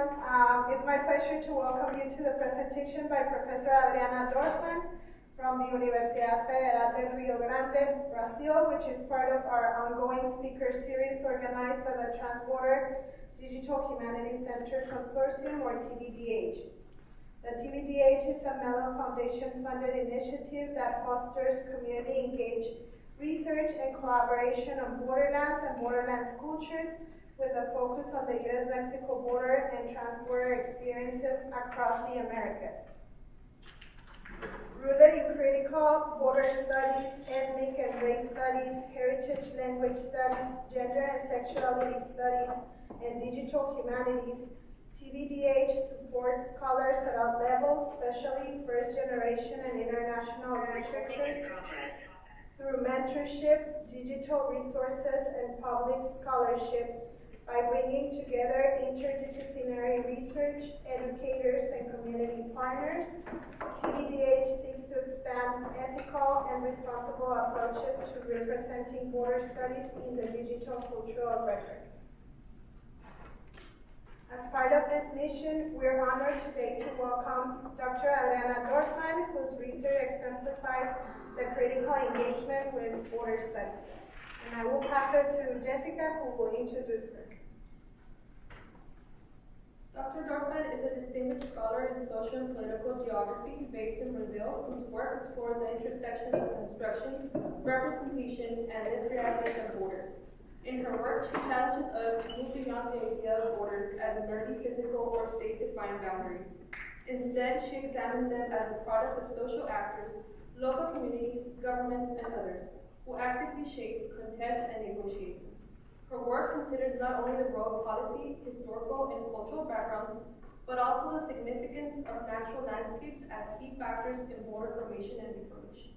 It's my pleasure to welcome you to the presentation by Professor Adriana Dorfman from the Universidad Federal del Rio Grande, Brazil, which is part of our ongoing speaker series organized by the Transborder Digital Humanities Center Consortium, or TBDH. The TBDH is a Mellon Foundation-funded initiative that fosters community-engaged research and collaboration on borderlands and borderlands cultures, with a focus on the U.S.-Mexico border and transborder experiences across the Americas. Rooted in critical border studies, ethnic and race studies, heritage language studies, gender and sexuality studies, and digital humanities, TBDH supports scholars at all levels, especially first-generation and international researchers, through mentorship, digital resources, and public scholarship, by bringing together interdisciplinary research, educators, and community partners. TBDH seeks to expand ethical and responsible approaches to representing border studies in the digital cultural record. As part of this mission, we are honored today to welcome Dr. Adriana Dorfman, whose research exemplifies the critical engagement with border studies. And I will pass it to Jessica, who will introduce her. Dr. Dorfman is a distinguished scholar in social and political geography based in Brazil, whose work explores the intersection of construction, representation, and lived realities of borders. In her work, she challenges us to move beyond the idea of borders as merely physical or state-defined boundaries. Instead, she examines them as a product of social actors, local communities, governments, and others, who actively shape, contest, and negotiate. Her work considers not only the role of policy, historical, and cultural backgrounds, but also the significance of natural landscapes as key factors in border formation and deformation.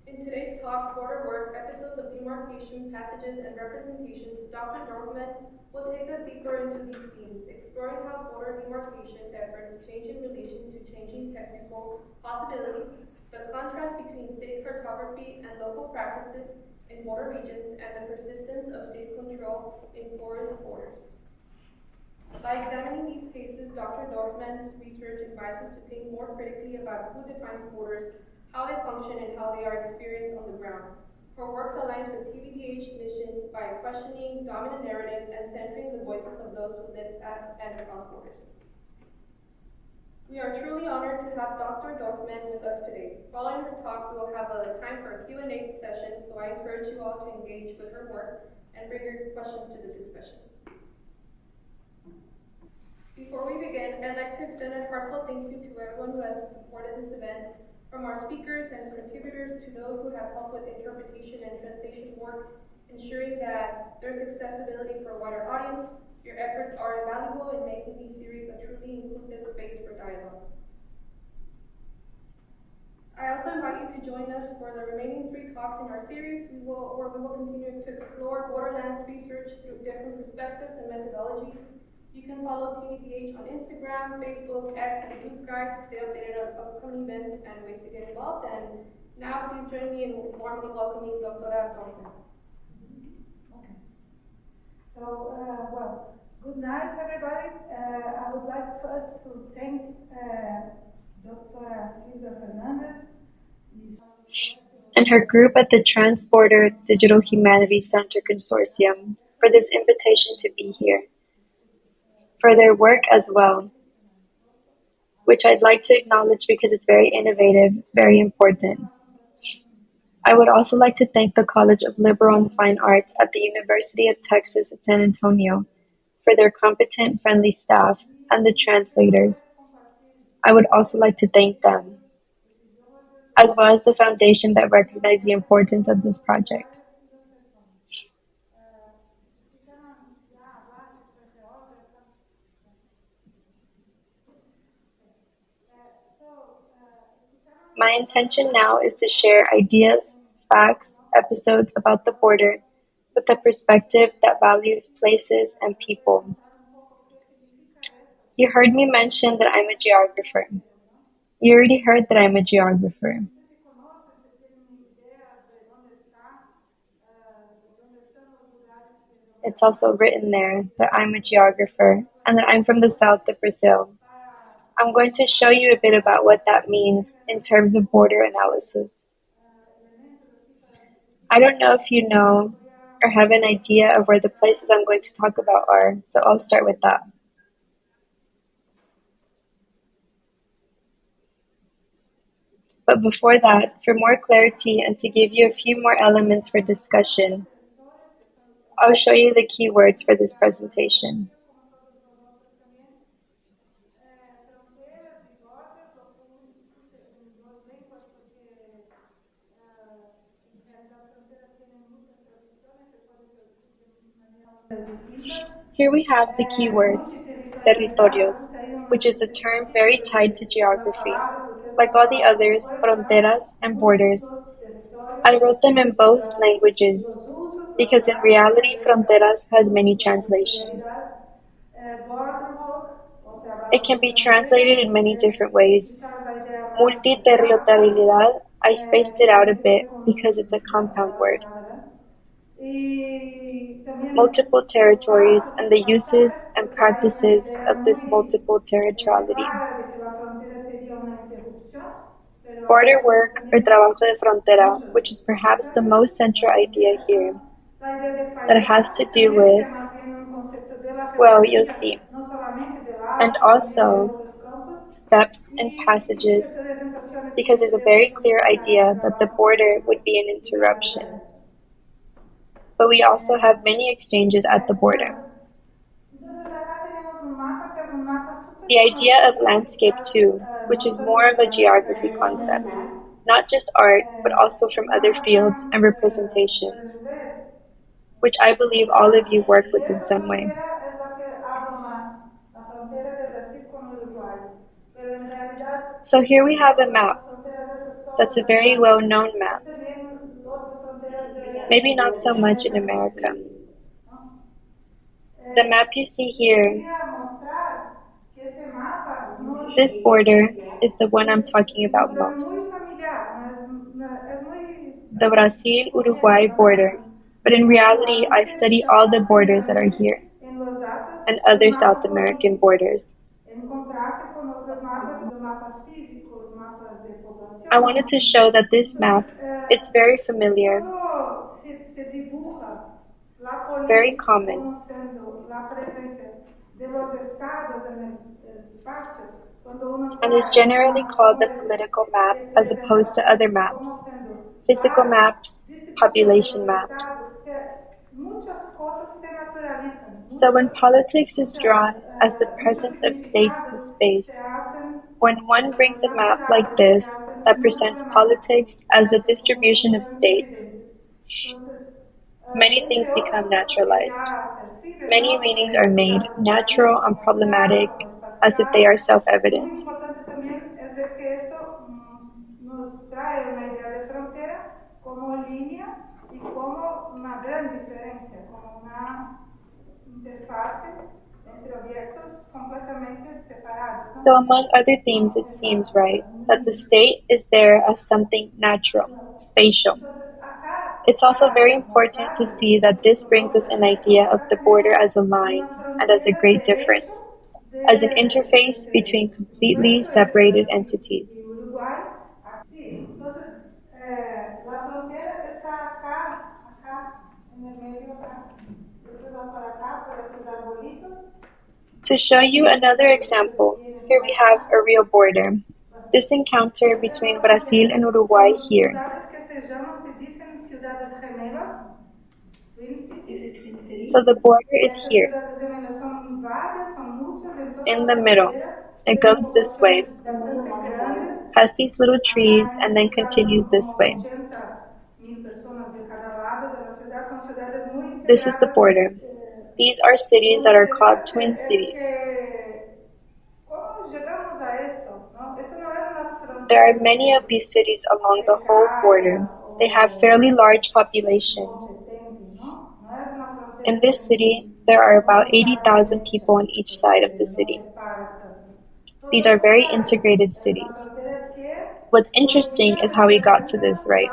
In today's talk, Border Work, Episodes of Demarcation, Passages, and Representations, Dr. Dorfman will take us deeper into these themes, exploring how border demarcation efforts change in relation to changing technical possibilities, the contrast between state cartography and local practices in border regions, and the persistence of state control in porous borders. By examining these cases, Dr. Dorfman's research invites us to think more critically about who defines borders, how they function, and how they are experienced on the ground. Her works aligns with TBDH's mission by questioning dominant narratives and centering the voices of those who live at and across borders. We are truly honored to have Dr. Dorfman with us today. Following her talk, we will have a time for a Q&A session, so I encourage you all to engage with her work and bring your questions to the discussion. Before we begin, I'd like to extend a heartfelt thank you to everyone who has supported this event, from our speakers and contributors to those who have helped with interpretation and translation work, ensuring that there's accessibility for a wider audience. Your efforts are invaluable in making these series a truly inclusive space for dialogue. I also invite you to join us for the remaining 3 talks in our series, where we will continue to explore borderlands research through different perspectives and methodologies. You can follow TBDH on Instagram, Facebook, X, and Blue Sky to stay updated on upcoming events and ways to get involved. And now, please join me in warmly welcoming Dr. Dorfman. Okay. So, well, good night, everybody. I would like first to thank Dr. Silvia Fernandez and her group at the Transborder Digital Humanities Center Consortium for this invitation to be here, for their work as well, which I'd like to acknowledge because it's very innovative, very important. I would also like to thank the College of Liberal and Fine Arts at the University of Texas at San Antonio for their competent, friendly staff and the translators. I would also like to thank them, as well as the foundation that recognized the importance of this project. My intention now is to share ideas, facts, episodes about the border with a perspective that values places and people. You heard me mention that I'm a geographer. You already heard that I'm a geographer. It's also written there that I'm a geographer and that I'm from the south of Brazil. I'm going to show you a bit about what that means in terms of border analysis. I don't know if you know or have an idea of where the places I'm going to talk about are, so I'll start with that. But before that, for more clarity and to give you a few more elements for discussion, I'll show you the key words for this presentation. Here we have the key words, territorios, which is a term very tied to geography. Like all the others, fronteras and borders, I wrote them in both languages because in reality fronteras has many translations. It can be translated in many different ways. Multiterritorialidad, I spaced it out a bit because it's a compound word. Multiple territories and the uses and practices of this multiple territoriality. Border work or trabajo de frontera, which is perhaps the most central idea here, that has to do with, well, you'll see, and also steps and passages, because there's a very clear idea that the border would be an interruption. But we also have many exchanges at the border. The idea of landscape too, which is more of a geography concept, not just art, but also from other fields and representations, which I believe all of you work with in some way. So here we have a map. That's a very well-known map. Maybe not so much in America. The map you see here, this border is the one I'm talking about most. The Brazil-Uruguay border. But in reality, I study all the borders that are here and other South American borders. I wanted to show that this map, it's very familiar, very common, and is generally called the political map as opposed to other maps, physical maps, population maps. So when politics is drawn as the presence of states in space, when one brings a map like this that presents politics as the distribution of states, many things become naturalized. Many meanings are made natural and problematic as if they are self-evident. So among other themes, it seems, right, that the state is there as something natural, spatial. It's also very important to see that this brings us an idea of the border as a line and as a great difference, as an interface between completely separated entities. To show you another example, here we have a real border. This encounter between Brazil and Uruguay here. So the border is here, in the middle. It goes this way, has these little trees, and then continues this way. This is the border. These are cities that are called twin cities. There are many of these cities along the whole border. They have fairly large populations. In this city, there are about 80,000 people on each side of the city. These are very integrated cities. What's interesting is how we got to this, right?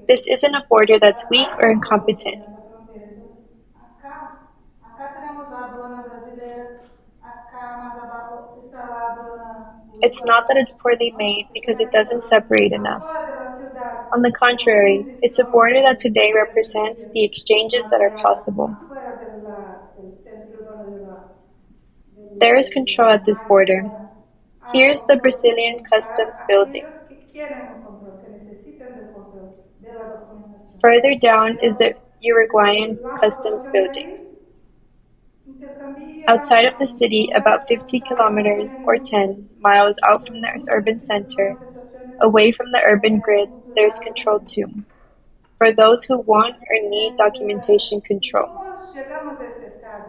This isn't a border that's weak or incompetent. It's not that it's poorly made because it doesn't separate enough. On the contrary, it's a border that today represents the exchanges that are possible. There is control at this border. Here's the Brazilian customs building. Further down is the Uruguayan customs building. Outside of the city, about 50 kilometers or 10 miles out from the urban center, away from the urban grid, there's control too. For those who want or need documentation control.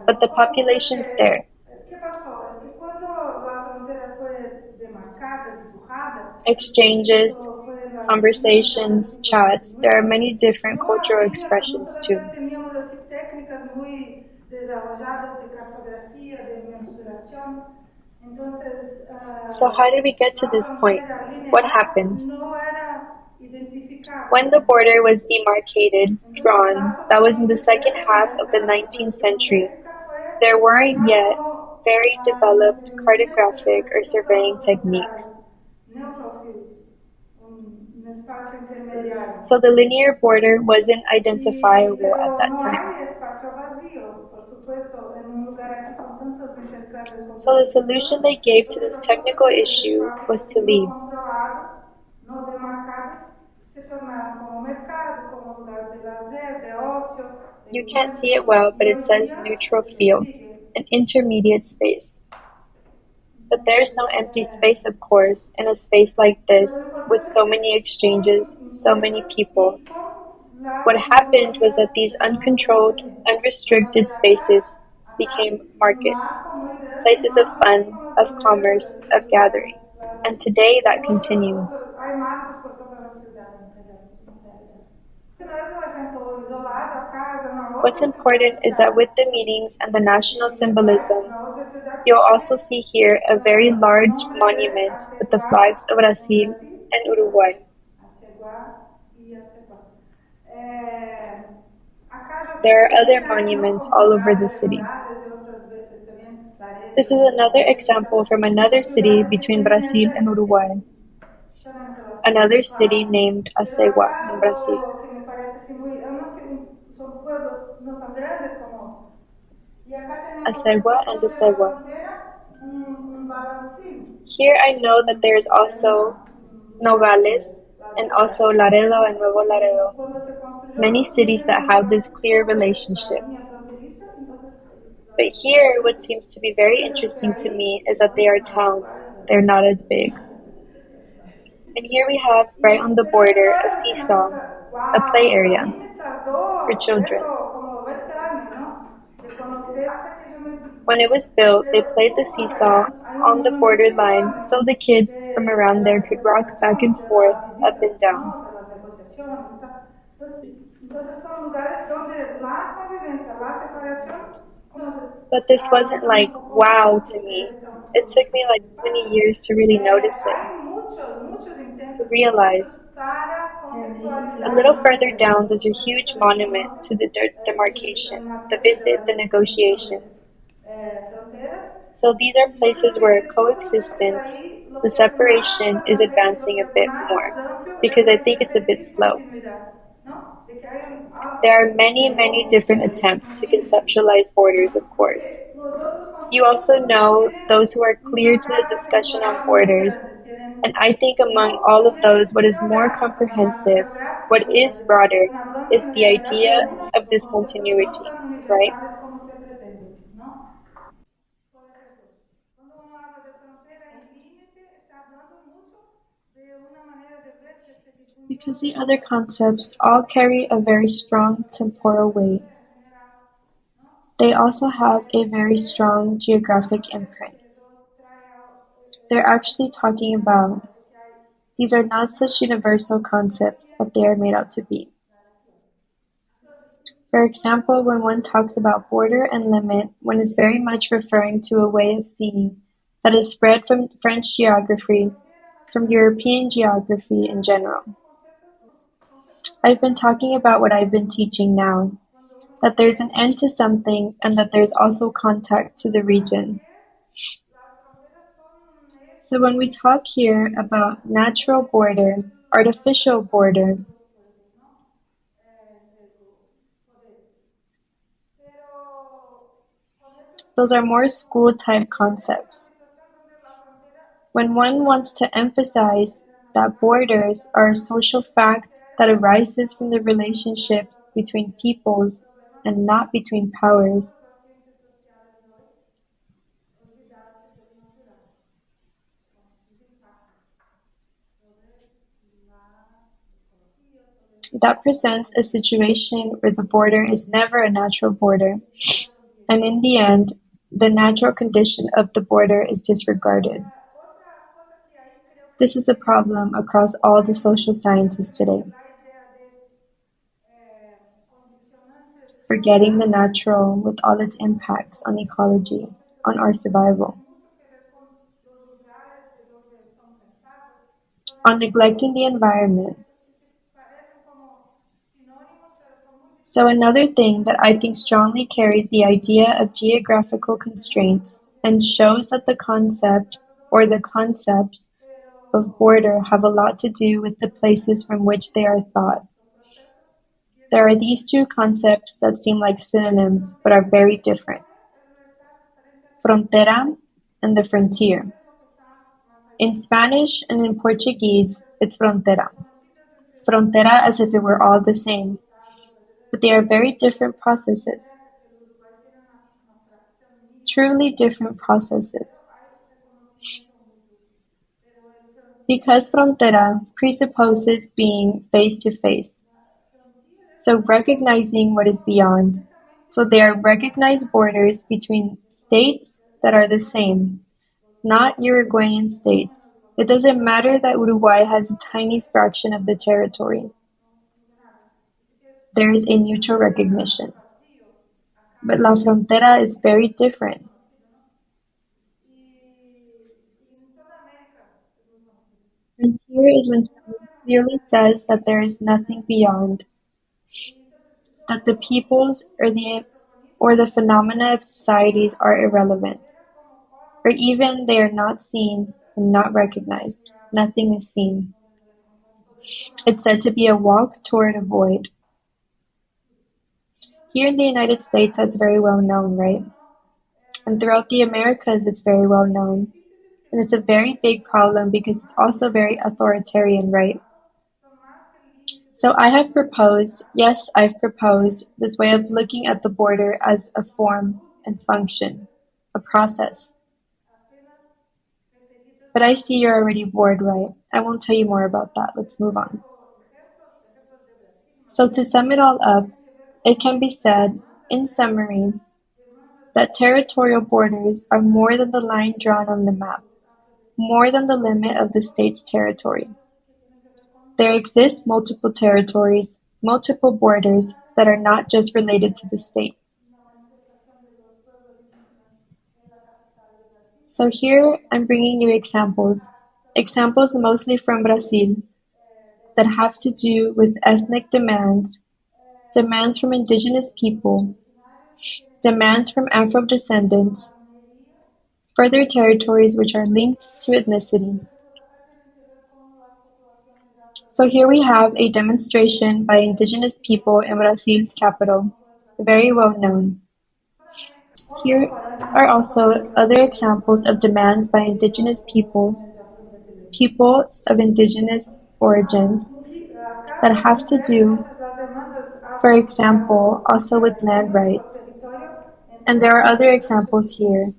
But the population's there. Exchanges, conversations, chats, there are many different cultural expressions too. So how did we get to this point? What happened? When the border was demarcated, drawn, that was in the second half of the 19th century, there weren't yet very developed cartographic or surveying techniques. So the linear border wasn't identifiable at that time. So the solution they gave to this technical issue was to leave. You can't see it well, but it says neutral field, an intermediate space. But there's no empty space, of course, in a space like this, with so many exchanges, so many people. What happened was that these uncontrolled, unrestricted spaces became markets, places of fun, of commerce, of gathering. And today that continues. What's important is that with the meanings and the national symbolism, you'll also see here a very large monument with the flags of Brazil and Uruguay. There are other monuments all over the city. This is another example from another city between Brazil and Uruguay. Another city named Acegua in Brazil. Acegua and Acegua. Here I know that there is also Nogales and also Laredo and Nuevo Laredo. Many cities that have this clear relationship. But here, what seems to be very interesting to me is that they are towns. They're not as big. And here we have, right on the border, a seesaw, a play area for children. When it was built, they played the seesaw on the borderline so the kids from around there could rock back and forth, up and down. But this wasn't like, wow to me. It took me like many years to really notice it, to realize. A little further down, there's a huge monument to the demarcation, the visit, the negotiations. So these are places where coexistence, the separation is advancing a bit more, because I think it's a bit slow. There are many, many different attempts to conceptualize borders, of course. You also know those who are clear to the discussion on borders, and I think among all of those, what is more comprehensive, what is broader, is the idea of discontinuity, right? Because the other concepts all carry a very strong temporal weight. They also have a very strong geographic imprint. They're actually talking about, these are not such universal concepts that they are made out to be. For example, when one talks about border and limit, one is very much referring to a way of seeing that is spread from French geography, from European geography in general. I've been talking about what I've been teaching now, that there's an end to something and that there's also contact to the region. So when we talk here about natural border, artificial border, those are more school type concepts. When one wants to emphasize that borders are a social fact that arises from the relationships between peoples and not between powers, that presents a situation where the border is never a natural border, and in the end, the natural condition of the border is disregarded. This is a problem across all the social sciences today. Forgetting the natural with all its impacts on ecology, on our survival, on neglecting the environment. So another thing that I think strongly carries the idea of geographical constraints and shows that the concept or the concepts of border have a lot to do with the places from which they are thought. There are these two concepts that seem like synonyms but are very different. Frontera and the frontier. In Spanish and in Portuguese, it's frontera. Frontera as if it were all the same. But they are very different processes. Truly different processes. Because frontera presupposes being face to face. So recognizing what is beyond. So they are recognized borders between states that are the same, not Uruguayan states. It doesn't matter that Uruguay has a tiny fraction of the territory. There is a mutual recognition. But La Frontera is very different. Frontier is when someone clearly says that there is nothing beyond, that the peoples or the phenomena of societies are irrelevant, or even they are not seen and not recognized. Nothing is seen. It's said to be a walk toward a void. Here in the United States, that's very well known, right? And throughout the Americas, it's very well known. And it's a very big problem because it's also very authoritarian, right? So I have proposed, yes, I've proposed this way of looking at the border as a form and function, a process. But I see you're already bored, right? I won't tell you more about that. Let's move on. So to sum it all up, it can be said, in summary, that territorial borders are more than the line drawn on the map, more than the limit of the state's territory. There exist multiple territories, multiple borders that are not just related to the state. So here I'm bringing you examples mostly from Brazil, that have to do with ethnic demands, demands from indigenous people, demands from Afro-descendants, for their territories which are linked to ethnicity. So here we have a demonstration by indigenous people in Brazil's capital, very well known. Here are also other examples of demands by indigenous peoples, peoples of indigenous origins, that have to do, for example, also with land rights. And there are other examples here,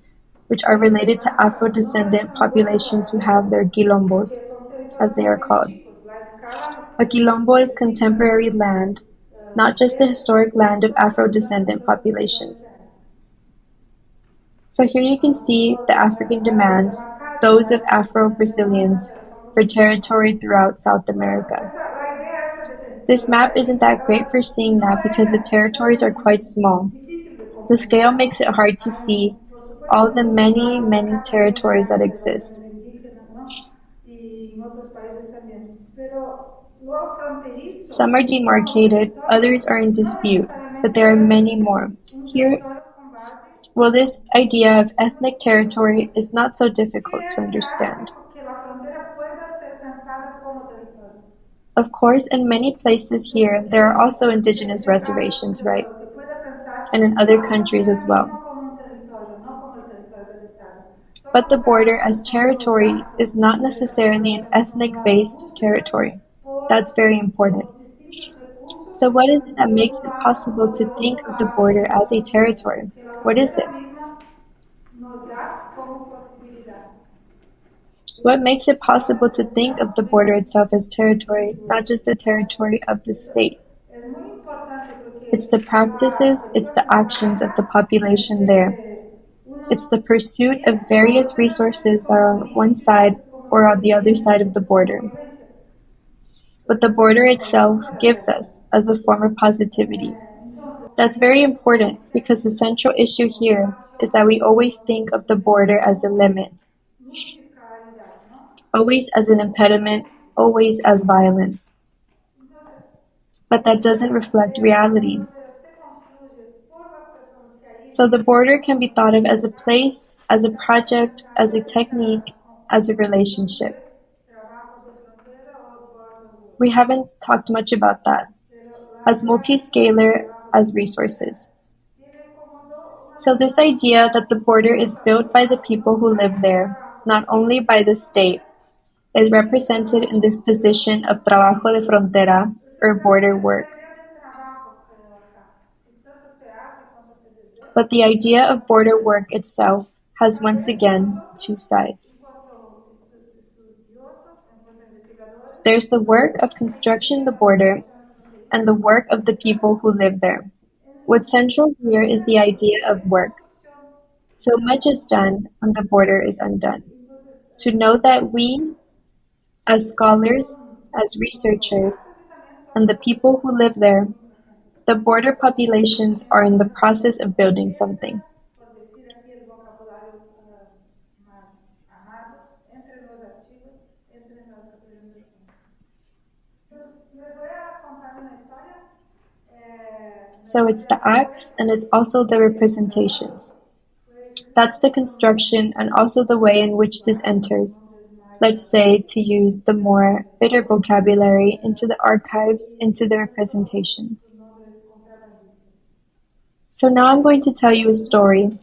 which are related to Afro-descendant populations who have their quilombos, as they are called. A quilombo is contemporary land, not just the historic land of Afro-descendant populations. So here you can see the African demands, those of Afro-Brazilians, for territory throughout South America. This map isn't that great for seeing that because the territories are quite small. The scale makes it hard to see all the many, many territories that exist. Some are demarcated, others are in dispute, but there are many more. Here, well, this idea of ethnic territory is not so difficult to understand. Of course, in many places here, there are also indigenous reservations, right? And in other countries as well. But the border as territory is not necessarily an ethnic-based territory. That's very important. So what is it that makes it possible to think of the border as a territory? What is it? What makes it possible to think of the border itself as territory, not just the territory of the state? It's the practices, it's the actions of the population there. It's the pursuit of various resources that are on one side or on the other side of the border. What the border itself gives us as a form of positivity. That's very important because the central issue here is that we always think of the border as a limit, always as an impediment, always as violence. But that doesn't reflect reality. So the border can be thought of as a place, as a project, as a technique, as a relationship. We haven't talked much about that. As multi-scalar as resources. So this idea that the border is built by the people who live there, not only by the state, is represented in this position of trabajo de frontera, or border work. But the idea of border work itself has once again two sides. There's the work of constructing the border and the work of the people who live there. What's central here is the idea of work. So much is done and the border is undone. To know that we, as scholars, as researchers, and the people who live there, the border populations are in the process of building something. So it's the acts and it's also the representations. That's the construction and also the way in which this enters, let's say, to use the more bitter vocabulary, into the archives, into the representations. So now I'm going to tell you a story,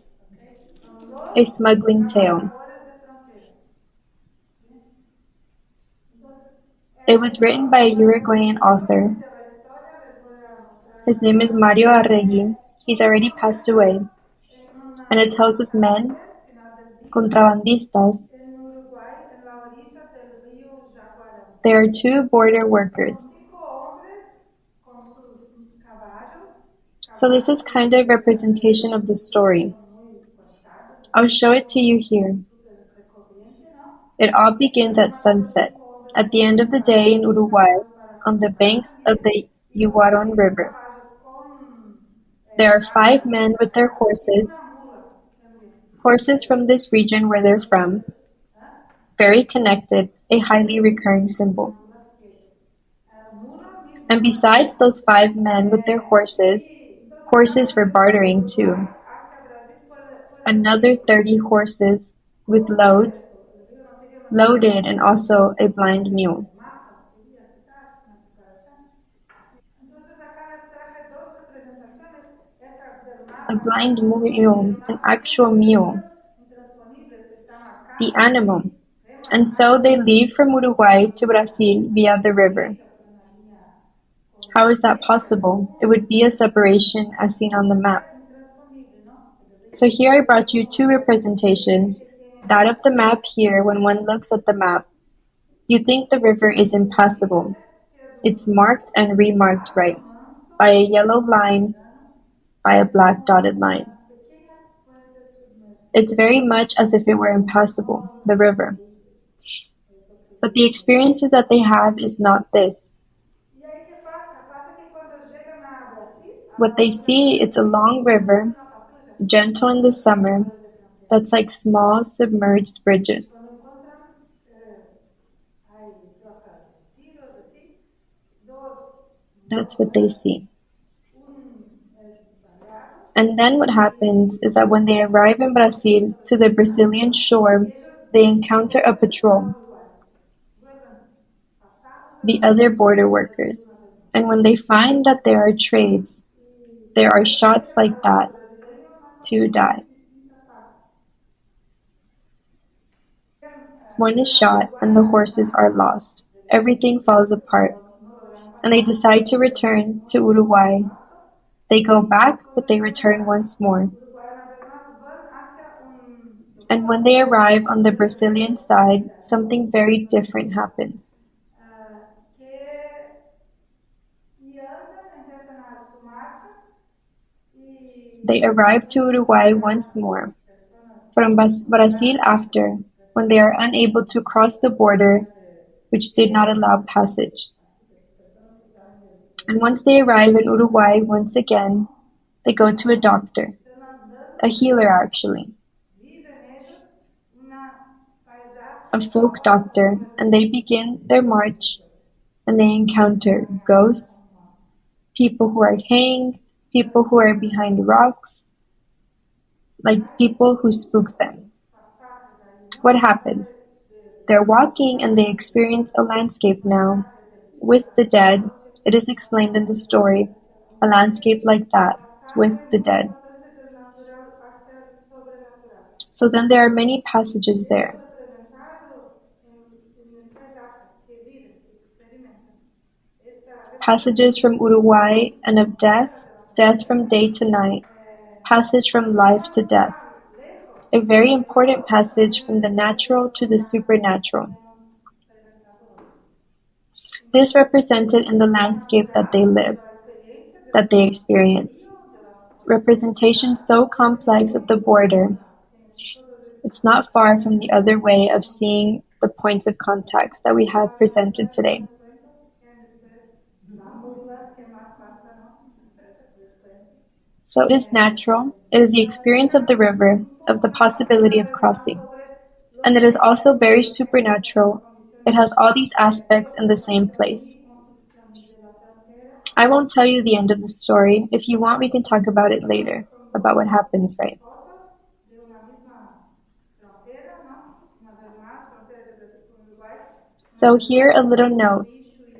a smuggling tale. It was written by a Uruguayan author. His name is Mario Arregui. He's already passed away. And it tells of men, contrabandistas. There are two border workers. So this is kind of representation of the story. I'll show it to you here. It all begins at sunset, at the end of the day in Uruguay, on the banks of the Uaron River. There are 5 men with their horses from this region where they're from, very connected, a highly recurring symbol. And besides those 5 men with their horses for bartering too, another 30 horses with loads, loaded, and also a blind mule. A blind mule, an actual mule, the animal. And so they leave from Uruguay to Brazil via the river. How is that possible? It would be a separation as seen on the map. So here I brought you 2 representations, that of the map here. When one looks at the map, you think the river is impassable. It's marked and remarked right, by a yellow line, by a black dotted line. It's very much as if it were impassable, the river. But the experiences that they have is not this. What they see, it's a long river, gentle in the summer, that's like small submerged bridges. That's what they see. And then what happens is that when they arrive in Brazil, to the Brazilian shore, they encounter a patrol. the other border workers, and when they find that there are trades, there are shots like that to die. One is shot and the horses are lost. Everything falls apart, and they decide to return to Uruguay. They go back, but they return once more. And when they arrive on the Brazilian side, something very different happens. They arrive to Uruguay once more, from Brazil after, when they are unable to cross the border, which did not allow passage. And once they arrive in Uruguay once again, they go to a doctor, a healer actually, a folk doctor, and they begin their march, and they encounter ghosts, people who are hanged, people who are behind rocks, like people who spook them. What happens? They're walking and they experience a landscape now. With the dead, it is explained in the story, a landscape like that, with the dead. So then there are many passages there. Passages from Uruguay and of death, death from day to night, passage from life to death. A very important passage from the natural to the supernatural. This represented in the landscape that they live, that they experience. Representation so complex of the border. It's not far from the other way of seeing the points of contacts that we have presented today. So it is natural, it is the experience of the river, of the possibility of crossing. And it is also very supernatural, it has all these aspects in the same place. I won't tell you the end of the story. If you want, we can talk about it later, about what happens, right? So here a little note,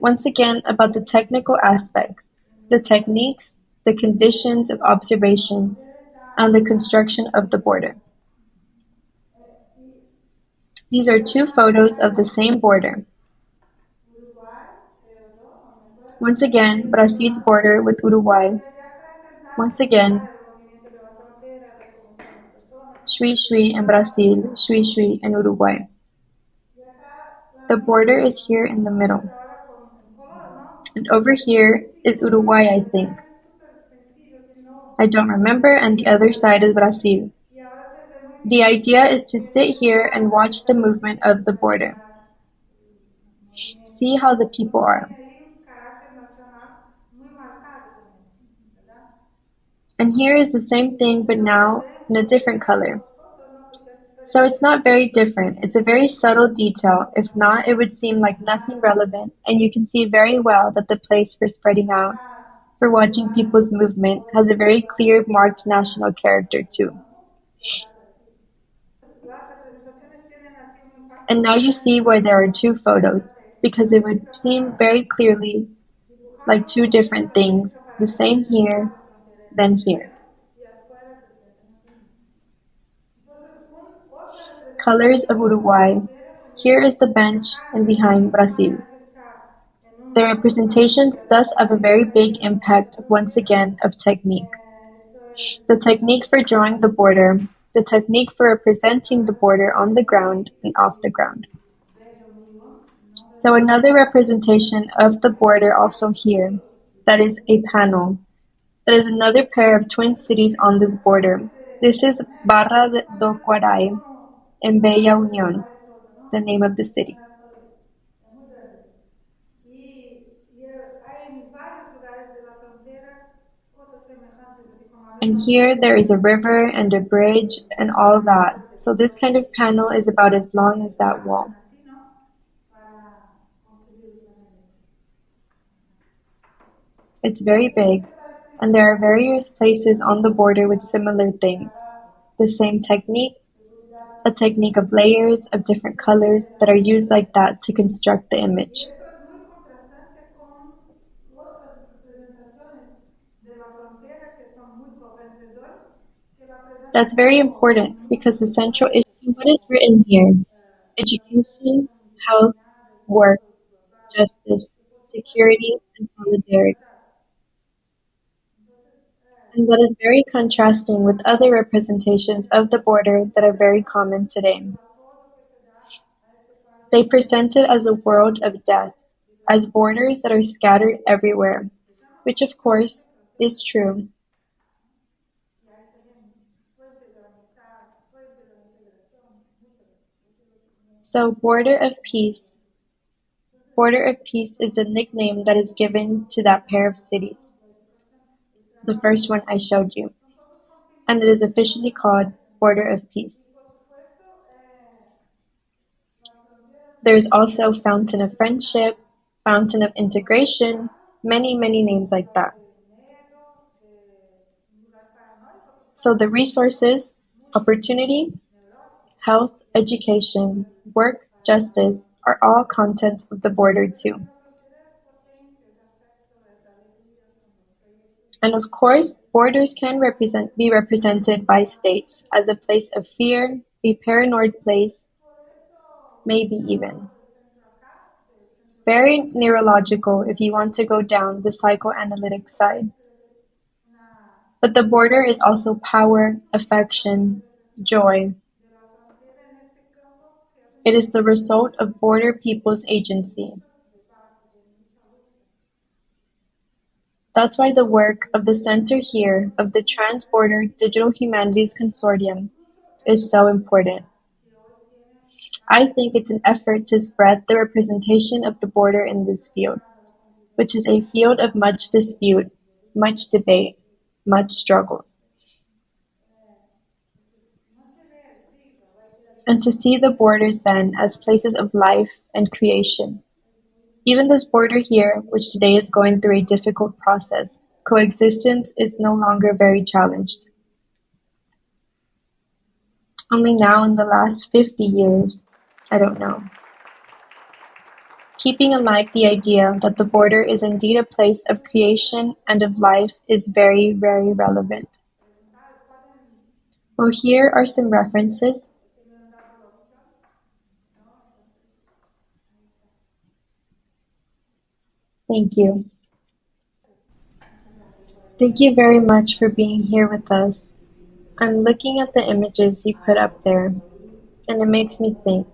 once again about the technical aspects, the techniques, the conditions of observation, and the construction of the border. These are two photos of the same border. Once again, Brazil's border with Uruguay. Once again, Shui in Brazil, Shui in Uruguay. The border is here in the middle. And over here is Uruguay, I think. I don't remember, and the other side is Brazil. The idea is to sit here and watch the movement of the border. See how the people are. And here is the same thing, but now in a different color. So it's not very different. It's a very subtle detail. If not, it would seem like nothing relevant, and you can see very well that the place for spreading out, for watching people's movement, has a very clear, marked national character too. And now you see why there are two photos, because it would seem very clearly like two different things, the same here, then here. Colors of Uruguay. Here is the bench and behind Brazil. The representations thus have a very big impact, once again, of technique. The technique for drawing the border, the technique for representing the border on the ground and off the ground. So another representation of the border also here, that is a panel. That is another pair of twin cities on this border. This is Barra do Quaray and Bella Unión, the name of the city. And here there is a river and a bridge and all that. So this kind of panel is about as long as that wall. It's very big, and there are various places on the border with similar things. The same technique, a technique of layers of different colors that are used like that to construct the image. That's very important because the central issue. So what is written here? Education, health, work, justice, security, and solidarity. And that is very contrasting with other representations of the border that are very common today. They present it as a world of death, as borders that are scattered everywhere, which of course is true. So Border of Peace is a nickname that is given to that pair of cities, the first one I showed you, and it is officially called Border of Peace. There is also Fountain of Friendship, Fountain of Integration, many names like that. So the resources, opportunity, health, education, work, justice are all contents of the border too. And of course, borders can be represented by states as a place of fear, a paranoid place, maybe even. Very neurological if you want to go down the psychoanalytic side. But the border is also power, affection, joy. It is the result of border people's agency. That's why the work of the center here of the Transborder Digital Humanities Consortium is so important. I think it's an effort to spread the representation of the border in this field, which is a field of much dispute, much debate, much struggle. And to see the borders then as places of life and creation. Even this border here, which today is going through a difficult process, coexistence is no longer very challenged. Only now in the last 50 years, I don't know. Keeping alive the idea that the border is indeed a place of creation and of life is very relevant. Well, here are some references. Thank you. Thank you very much for being here with us. I'm looking at the images you put up there, and it makes me think.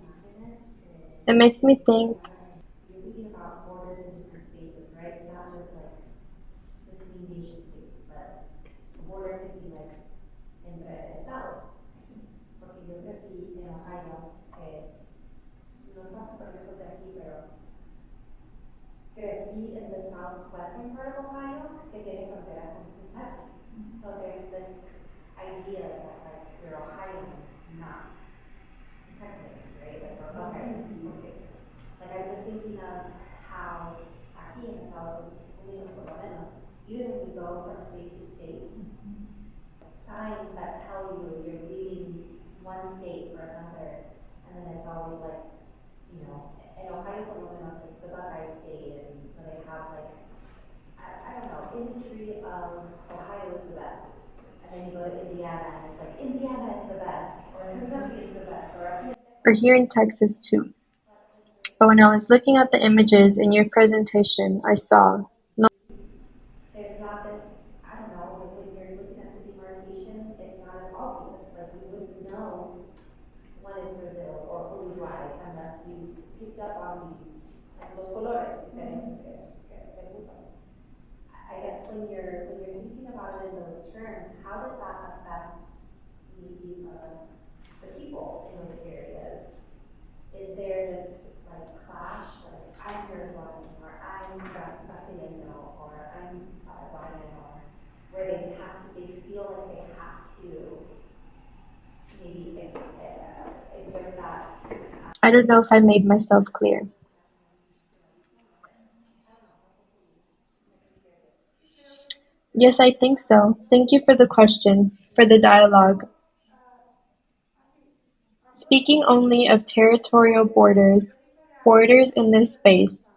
It makes me think You're thinking about borders in different spaces, right? Not just like between nation states, but a border could be like entre estados. Porque yo crecí en Ohio, que es, no está súper lejos de aquí, pero crecí in the southwestern part of Ohio, que tiene frontera con Kentucky. So there's this idea that like we're Ohioans, not Kentuckians, right? Like we're Ohioans. Okay. Like I'm just thinking of how aquí en Estados Unidos, por lo menos, even when we go from state to state, signs that tell you you're leaving one state for another, and then it's always like, you know, in Ohio, por lo menos, it's the Buckeye state, and so they have like, I don't know, imagery of Ohio is the best. And then you go to Indiana, and it's like, Indiana is the best, or Kentucky is the best, or here in Texas too. But when I was looking at the images in your presentation, I saw there's not this, I don't know, like when you're looking at the demarcation, it's not as obvious. Like we wouldn't know one is Brazil or Uruguay unless you picked up on these, like los colores diferentes que usan. I guess when you're thinking about it in those terms, how does that affect the people in those areas? Is there this like clash, like I'm Uruguayan or I'm Brasileño or I'm Paraguayan, or where they feel like they have to maybe exert that? I don't know if I made myself clear. Yes, I think so. Thank you for the question, for the dialogue. Speaking only of territorial borders in this space.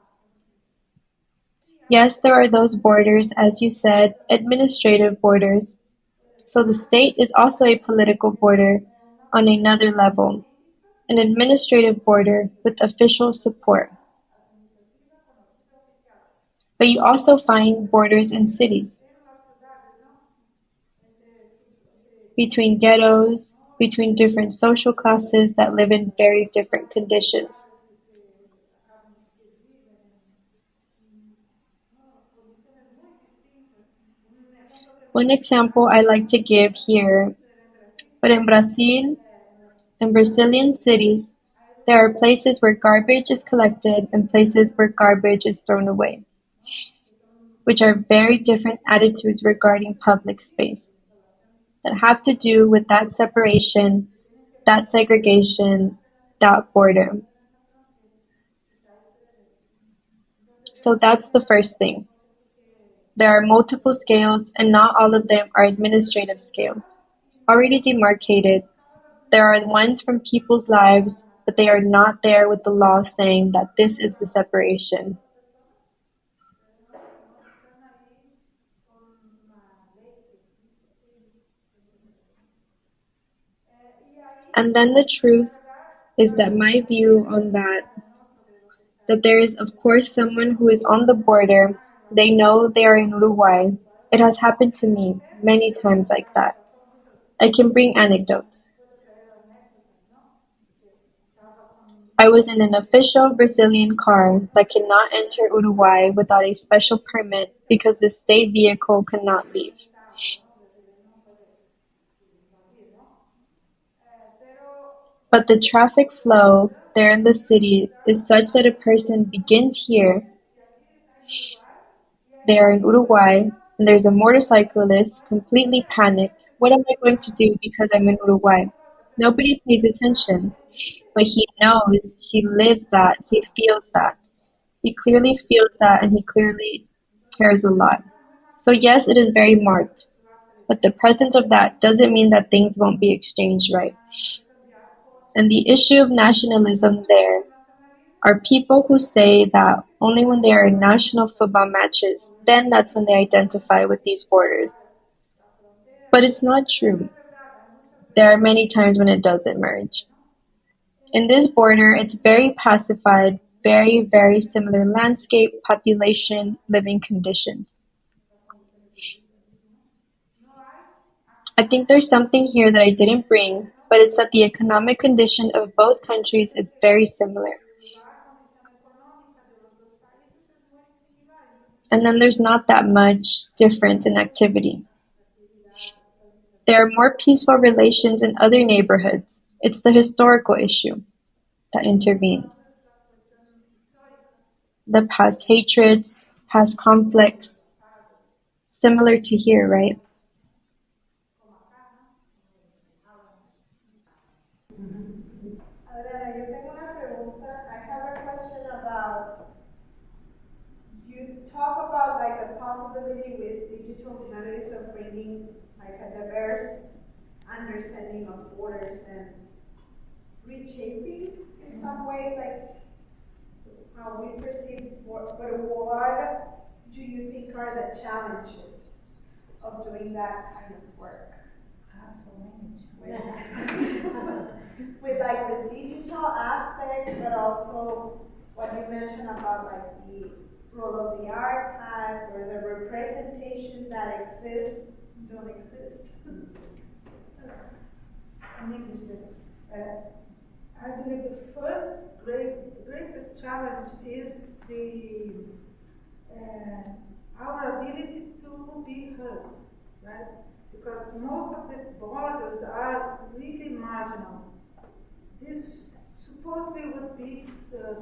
Yes, there are those borders, as you said, administrative borders, So the state is also a political border on another level, an administrative border with official support. But you also find borders in cities, between ghettos, between different social classes that live in very different conditions. One example I like to give here, but in Brazilian cities, there are places where garbage is collected and places where garbage is thrown away, which are very different attitudes regarding public space that have to do with that separation, that segregation, that border. So that's the first thing. There are multiple scales and not all of them are administrative scales. Already demarcated, there are ones from people's lives, but they are not there with the law saying that this is the separation. And then the truth is that my view on that there is of course someone who is on the border, they know they are in Uruguay. It has happened to me many times like that. I can bring anecdotes. I was in an official Brazilian car that cannot enter Uruguay without a special permit because the state vehicle cannot leave. But the traffic flow there in the city is such that a person begins here, they are in Uruguay, and there's a motorcyclist completely panicked. What am I going to do because I'm in Uruguay? Nobody pays attention, but he knows, he lives that, he feels that. He clearly feels that and he clearly cares a lot. So yes, it is very marked, but the presence of that doesn't mean that things won't be exchanged right. And the issue of nationalism there are people who say that only when they are in national football matches, then that's when they identify with these borders. But it's not true. There are many times when it doesn't merge. In this border, it's very pacified, very, very similar landscape, population, living conditions. I think there's something here that I didn't bring, but it's that the economic condition of both countries is very similar. And then there's not that much difference in activity. There are more peaceful relations in other neighborhoods. It's the historical issue that intervenes. The past hatreds, past conflicts, similar to here, right? Adriana, yo tengo una pregunta. I have a question about, you talk about like the possibility with digital humanities of bringing like a diverse understanding of borders and reshaping in some way, like how we perceive, but what do you think are the challenges of doing that kind of work? With like the digital aspect, but also what you mentioned about like the role of the archives or the representations that exist, don't exist. In English, I believe the first greatest challenge is the our ability to be heard, right? Because most of the borders are really marginal. This supposedly would be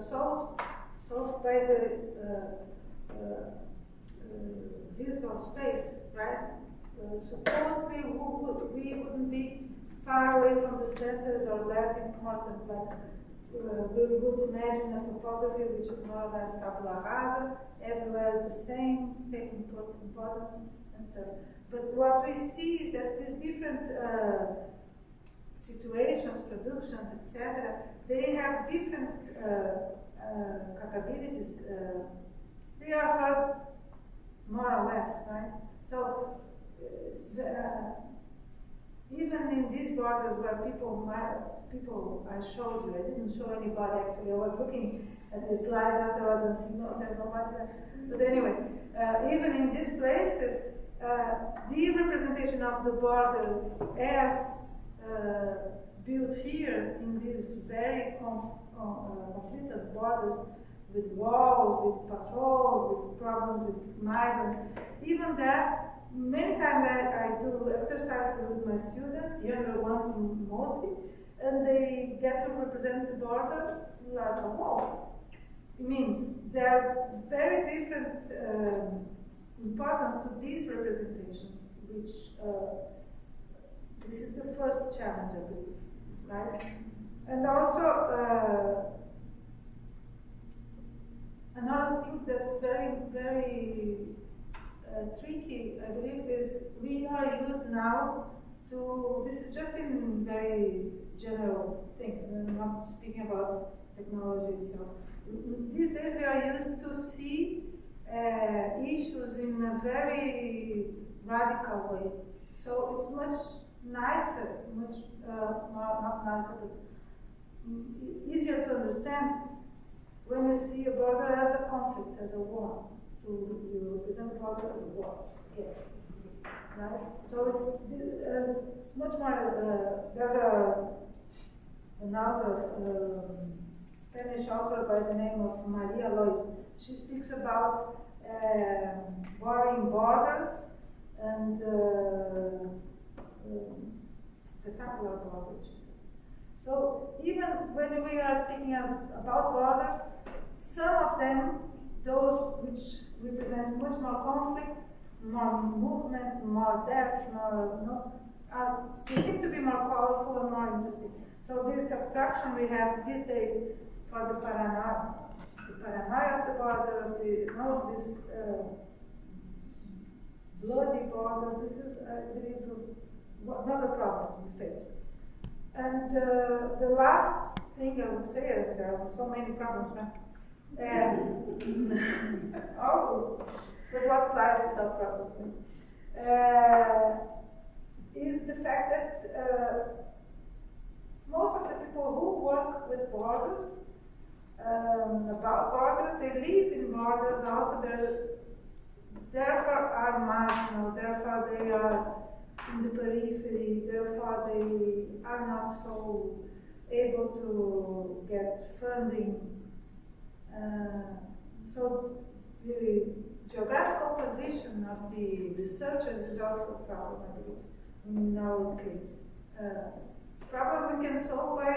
solved by the virtual space, right? Supposedly we wouldn't be far away from the centers or less important, like we would imagine a topography which is more or less tabula rasa, everywhere is the same importance and stuff. But what we see is that these different situations, productions, etc., they have different capabilities. They are heard more or less, right? So even in these borders where people I showed you, I didn't show anybody actually. I was looking at the slides afterwards and see, no, there's nobody there. But anyway, even in these places, the representation of the border as built here in these very conflicted borders with walls, with patrols, with problems with migrants, even there, many times I do exercises with my students, younger ones mostly, and they get to represent the border like a wall. It means there's very different importance to these representations, which this is the first challenge, I believe, right? And also, another thing that's very, very tricky, I believe, is we are used now to, this is just in very general things, I'm not speaking about technology itself. These days we are used to see issues in a very radical way. So it's much nicer, much not nicer, but easier to understand when you see a border as a conflict, as a war. You represent the border as a war. Yeah. Right? So it's much more. There's an author, Spanish author by the name of Maria Lois. She speaks about warring borders and spectacular borders, she says. So even when we are speaking about borders, some of them, those which represent much more conflict, more movement, more depth, they seem to be more colorful and more interesting. So this attraction we have these days for the paranoia of the border, this bloody border, this is, I believe, another problem we face. And the last thing I would say, there are so many problems, right? Oh, but what's life without problems? Is the fact that most of the people who work with borders, about borders, they live in borders also, therefore are marginal, therefore they are in the periphery, therefore they are not so able to get funding. So the geographical position of the researchers is also a problem, I believe, in our case. Problem we can solve by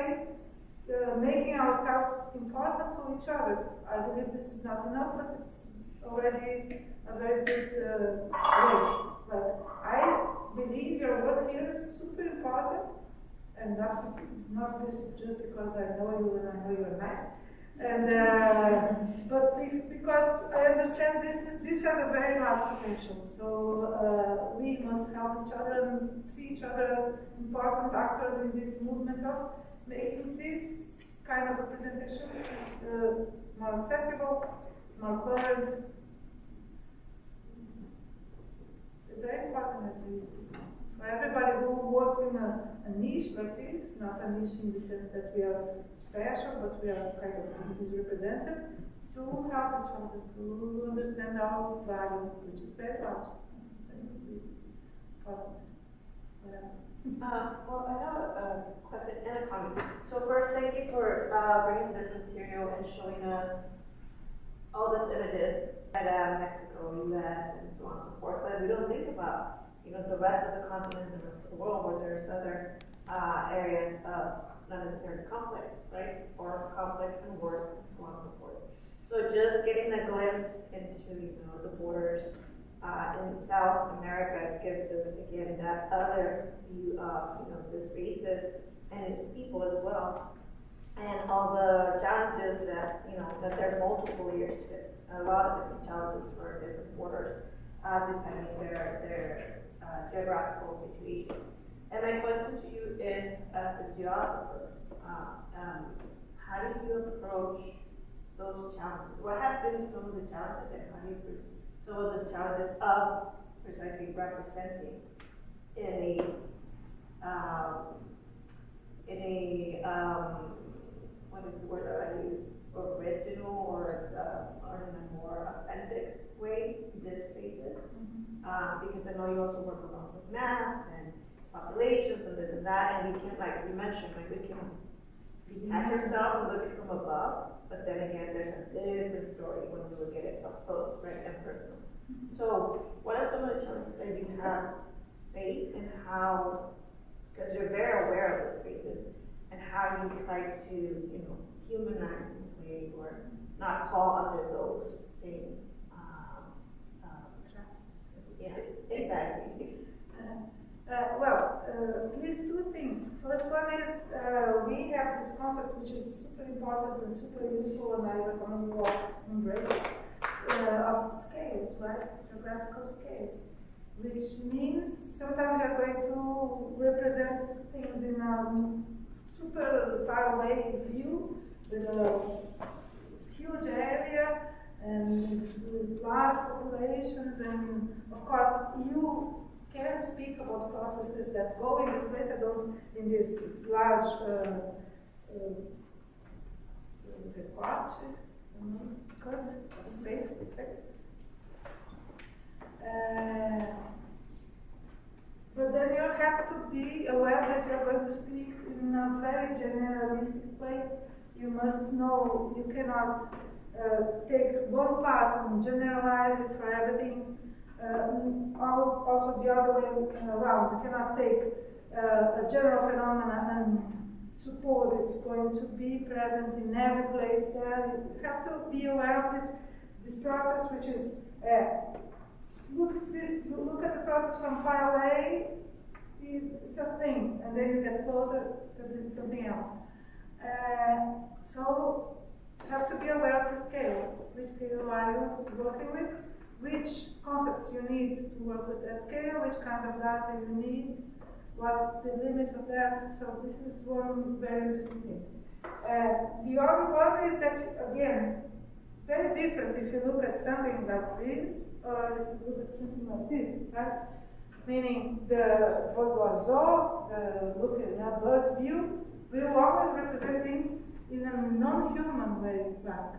making ourselves important to each other. I believe this is not enough, but it's already a very good way. But I believe your work here is super important, and not just because I know you and I know you're nice. And but because I understand this has a very large potential. So we must help each other and see each other as important actors in this movement of making this kind of representation more accessible, more current. It's very important, I believe, for everybody who works in a niche like this, not a niche in the sense that we are special, but we are kind of misrepresented, to help each other, to understand our value, which is very large, very important. Well, I have a question and a comment. So first, thank you for bringing this material and showing us all these images at Mexico, US, and so on and so forth. But we don't think about, the rest of the continent, the rest of the world, where there's other areas of not necessarily conflict, right? Or conflict and wars, and so on and so forth. So just getting a glimpse into, the borders in South America gives us again that other view of, the spaces and its people as well, and all the challenges that, that there are multiple layers to it. A lot of different challenges for different borders, depending their geographical situation. And my question to you is, as a geographer, how do you approach those challenges? What have been some of the challenges, and how do you approach some of those challenges of precisely representing in a in a, what is the word that I use, original or in a more authentic way, these spaces. Because I know you also work a lot with maps and populations and this and that, and we can, like you mentioned, like we can detach ourselves and look at it from above, but then again, there's a different story when we look at it up close, right, and personal. So, what are some of the challenges that you have faced, and how, because you're very aware of the spaces, and how you try to, you know, humanize in a way, or not fall under those same Traps. yeah, exactly. At least two things. First one is we have this concept which is super important and super useful, and I recommend you all embrace it, of scales, right? Geographical scales, which means sometimes you're going to represent things in a super far away view with a huge area and with large populations, and of course you can speak about processes that go in this place and don't in this large cut of space, exactly. But then you have to be aware that you're going to speak in a very generalistic way. You must know you cannot take one part and generalize it for everything. Also the other way around. You cannot take a general phenomenon and suppose it's going to be present in every place there. You have to be aware of this process, which is look at the process from far away, it's a thing, and then you get closer, it's something else. So you have to be aware of the scale. Which scale are you working with? Which concepts you need to work with that scale, which kind of data you need, what's the limits of that. So this is one very interesting thing. The other one is that, again, very different if you look at something like this or if you look at something like this, right? Meaning the vol d'oiseau, the looking at bird's view, will always represent things in a non-human way back.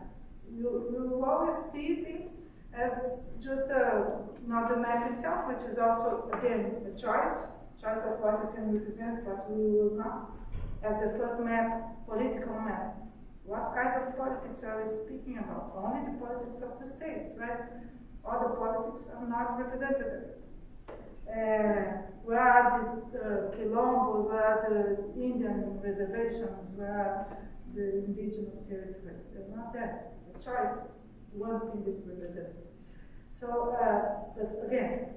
You always see things as just not the map itself, which is also, again, a choice of what you can represent, what we will not. As the first map, political map. What kind of politics are we speaking about? Only the politics of the states, right? Other politics are not represented. Where are the quilombos, where are the Indian reservations, where are the indigenous territories? They're not there. It's a choice. One thing is represented. So, but again,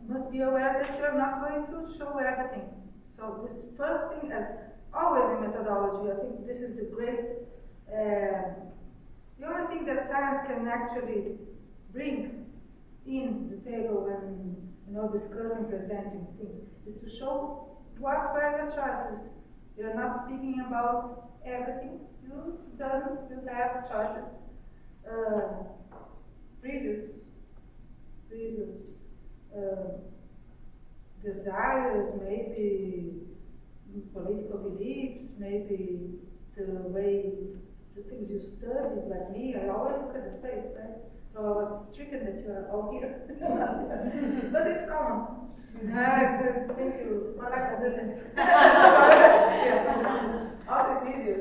must be aware that you're not going to show everything. So this first thing, as always in methodology, I think this is the great, the only thing that science can actually bring in the table when discussing, presenting things, is to show what were your choices. You're not speaking about everything. You have choices. Previous desires, maybe political beliefs, maybe the way the things you studied, like me. I always look at the space, right? So I was stricken that you are all here. But it's common. Thank you. Well, that doesn't. Yeah. Also, it's easier.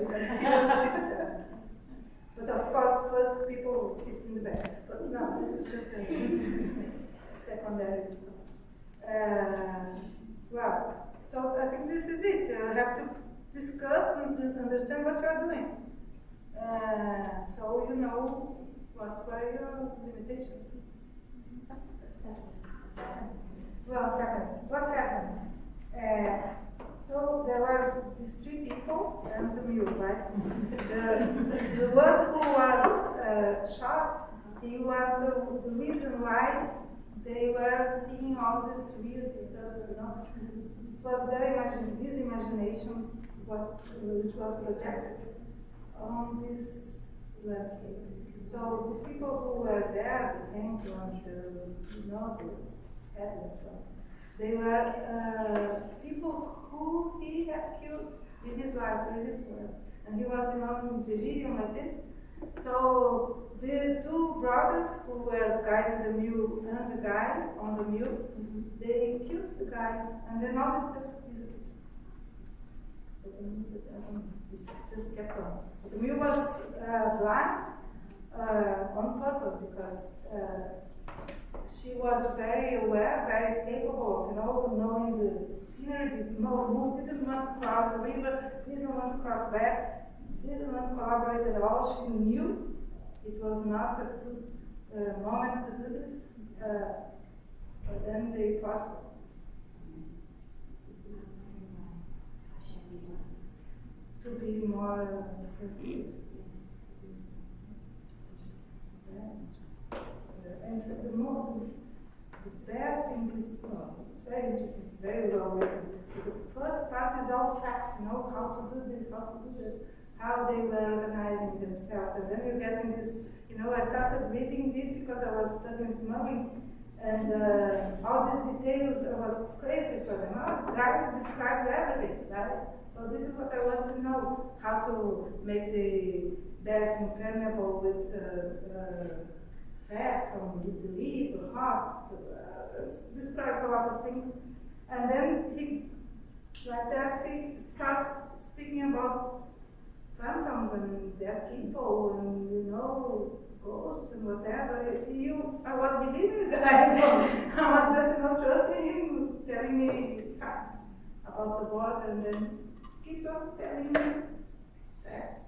But of course, first people sit in the back. But no, this is just a secondary. Well, so I think this is it. You have to discuss and understand what you are doing. So you know what were your limitations. Well, Stephanie, what happened? So there was these three people and the mule, right? The one who was shot, he was the reason why they were seeing all this weird stuff, It was his imagination which was projected on this landscape. So these people who were there, the painters, the headless ones, They were people who he had killed in his life, in his work. And he was in delirium like this. So the two brothers who were guiding the mule and the guy on the mule, they killed the guy, and then all this stuff disappears. It just kept on. The mule was blind on purpose because she was very aware, very capable of, knowing the scenery, didn't want to cross the river, didn't want to cross back, didn't want to collaborate at all. She knew it was not a good moment to do this, but then they forced her. To be more sensitive. And so the best thing is, it's very interesting, it's very well written. The first part is all facts, how to do this, how to do that, how they were organizing themselves. And then you get in this, I started reading this because I was studying smuggling, and all these details was crazy for them. The guy describes everything, right? So this is what I want to know, how to make the bags impermeable with fat from the leaf or heart. Describes a lot of things. And then he starts speaking about phantoms and dead people and, ghosts and whatever. I was believing the guy. I was just trusting him, telling me facts about the border, and then keeps on telling me facts,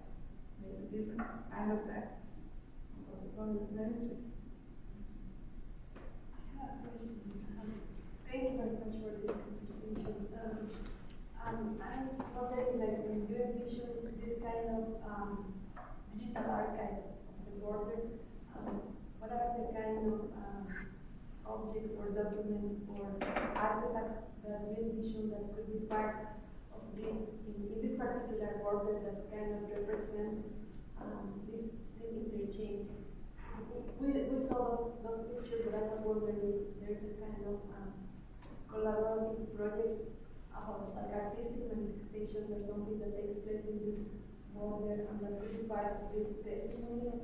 maybe different kind of facts. Very interesting. I have a question. Thank you very much for this conversation. I was wondering, when you envision this kind of digital archive of the border, what are the kind of objects or documents or artifacts that you envision that could be part of this, in this particular border that kind of represent this interchange? We saw those pictures, but I was wondering if there's a kind of collaborative project about artistic manifestations or something that takes place in this border and that could be part of this testimony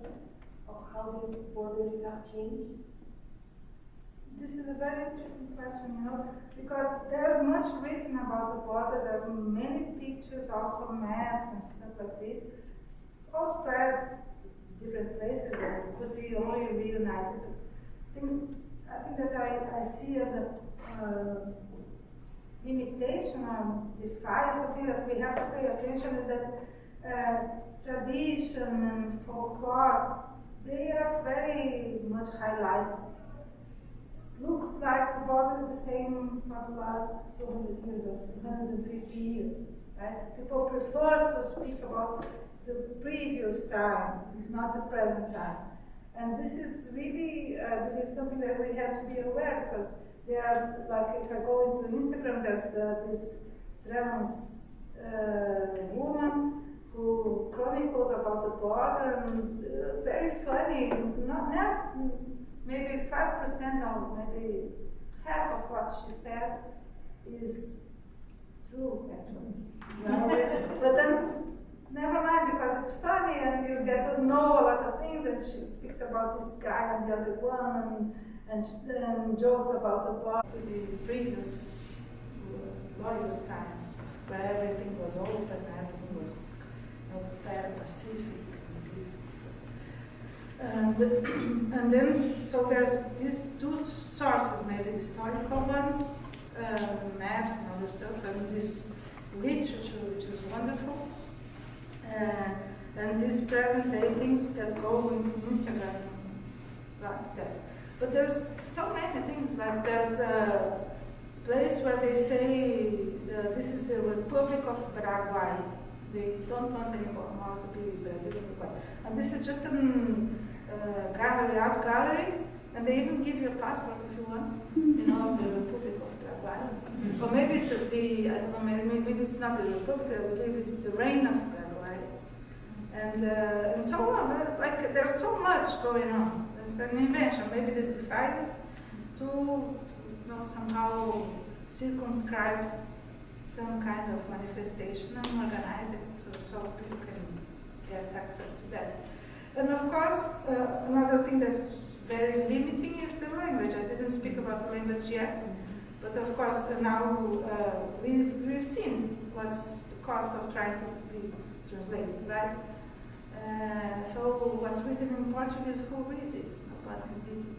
of how these borders have changed. This is a very interesting question, because there's much written about the border. There's many pictures, also maps and stuff like this. It's all spread different places, and it could be only reunited. Things I think that I see as a limitation or defies something that we have to pay attention is that tradition and folklore, they are very much highlighted. It looks like the border is the same for the last 200 years or 150 years, right? People prefer to speak about the previous time, not the present time. And this is really, I believe, something that we have to be aware, because there are, like, if I go into Instagram, there's this trans woman who chronicles about the border, and very funny, not maybe 5% or maybe half of what she says is true, actually. But then, never mind, because it's funny and you get to know a lot of things, and she speaks about this guy and the other one, and jokes about the border to the previous glorious times, where everything was open, everything was very Pacific and peace and stuff. And then, so there's these two sources, maybe historical ones, maps and other stuff, and this literature, which is wonderful. And these present day things that go in Instagram like that. But there's so many things, like there's a place where they say this is the Republic of Paraguay. They don't want anymore to be Brazilian. And this is just a gallery, art gallery, and they even give you a passport if you want, of the Republic of Paraguay. Or maybe it's I don't know, maybe it's not the Republic, I believe it's the reign of Paraguay. And so on, like there's so much going on. It's an invention. Maybe the defiance to somehow circumscribe some kind of manifestation and organize it so people can get access to that. And of course, another thing that's very limiting is the language. I didn't speak about the language yet, but of course now we've seen what's the cost of trying to be translated, right? So what's written in Portuguese, who reads it? Nobody reads it.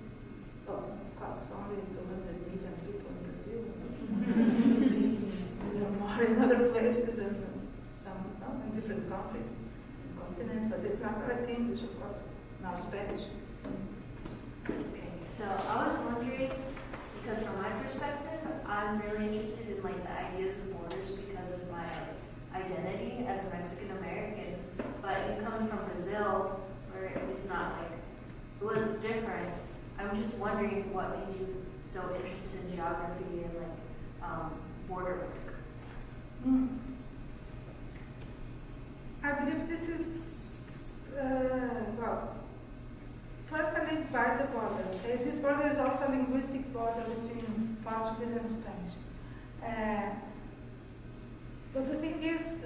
Oh, of course, only 200 million people in Brazil. More in other places and some in different countries, continents, but it's not like English, of course, now Spanish. Okay, so I was wondering, because from my perspective, I'm really interested in like the ideas of borders because of my identity as a Mexican American. But you coming from Brazil, where it's not like, well, it's different. I'm just wondering what made you so interested in geography and like border work. I believe this is, well, first I live by the border. Okay? This border is also a linguistic border between Portuguese and Spanish. But the thing is,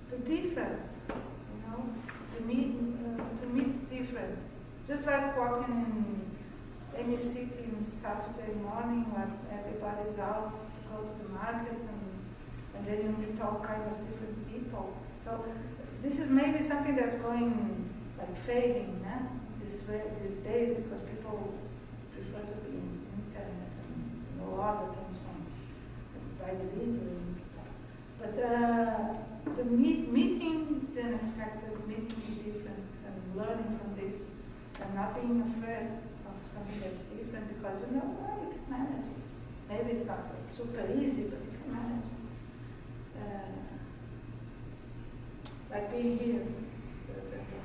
the difference, you know, to meet different. Just like walking in any city on Saturday morning when everybody's out to go to the market and then you meet all kinds of different people. So this is maybe something that's going like fading these days because people prefer to be in internet and know other things from by delivery. But the meeting the unexpected, meeting the different and learning from this and not being afraid of something that's different because you know you can manage it. Maybe it's not super easy, but you can manage it. Like being here, for example.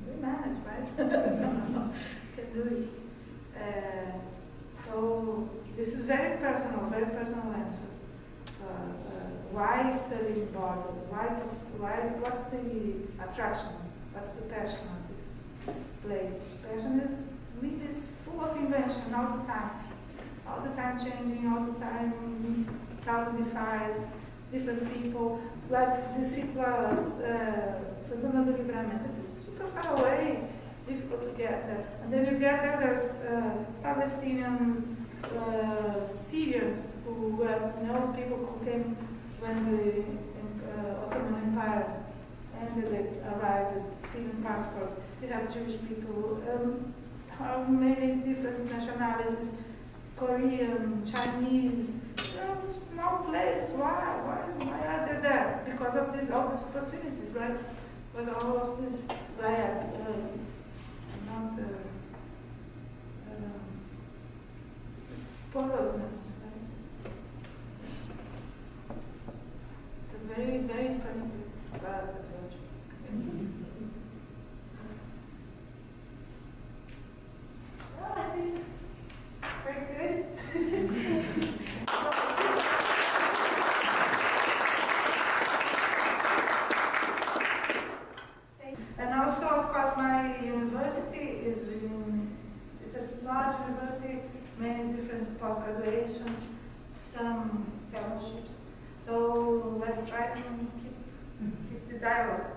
We manage, right? Somehow can do it. So this is very personal answer. Why studying borders? What's the attraction? What's the passion of this place? Passion is it's full of invention all the time changing, all the time, thousand defies, different people. Like the city was Santana do Livramento, it is super far away, difficult to get there. And then you get there, there's Palestinians, Syrians who were, people who came when the Ottoman Empire ended, they arrived with Syrian passports. You have Jewish people, many different nationalities, Korean, Chinese, small place. Why are they there? Because of all these opportunities, right? But all of this porousness. Right? It's a very, very funny place. Well, I think very good. And also, of course, my university it's a large university, many different post-graduations, some fellowships. So let's try to keep the dialogue.